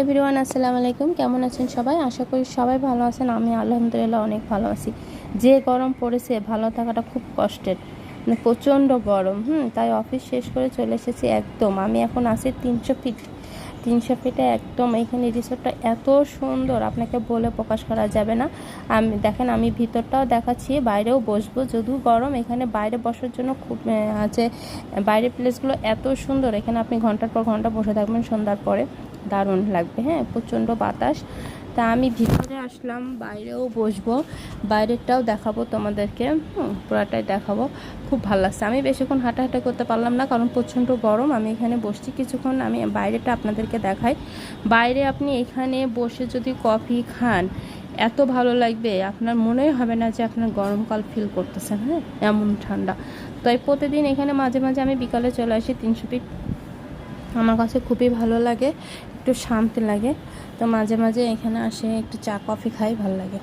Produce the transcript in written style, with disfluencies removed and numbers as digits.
Everyone আসসালামু আলাইকুম। কেমন আছেন সবাই? আশা করি সবাই ভালো আছেন। আমি আলহামদুলিল্লাহ অনেক ভালো আছি। যে গরম পড়েছে ভালো থাকাটা খুব কষ্টের, মানে প্রচণ্ড গরম। তাই অফিস শেষ করে চলে এসেছি একদম। আমি এখন আছি 300 ফিট। 300 ফিটে একদম এইখানে রিসোর্টটা এত সুন্দর, আপনাকে বলে প্রকাশ করা যাবে না। আমি দেখেন, আমি ভিতরটাও দেখাচ্ছি, বাইরেও বসবো। যদিও গরম, এখানে বাইরে বসার জন্য খুব আছে। বাইরের প্লেসগুলো এত সুন্দর, এখানে আপনি ঘন্টার পর ঘন্টা বসে থাকবেন সন্ধ্যার পরে, দারুণ লাগবে। প্রচণ্ড বাতাস। তা আমি ভিতরে আসলাম, বাইরেও বসবো, বাইরেরটাও দেখাবো তোমাদেরকে। পুরাটাই দেখাবো। খুব ভালো লাগছে। আমি বেশিক্ষণ হাঁটাহাঁটি করতে পারলাম না, কারণ প্রচণ্ড গরম। আমি এখানে বসছি কিছুক্ষণ, আমি বাইরেটা আপনাদেরকে দেখাই। বাইরে আপনি এখানে বসে যদি কফি খান, এত ভালো লাগবে, আপনার মনেই হবে না যে আপনার গরমকাল ফিল করতেছেন। এমন ঠান্ডা। তাই প্রতিদিন এখানে মাঝে মাঝে আমি বিকালে চলে আসি। 300 ফিট আমার কাছে খুবই ভালো লাগে, একটু শান্তি লাগে। তো মাঝে মাঝে এখানে আসে, একটু চা কফি খাই, ভালো লাগে।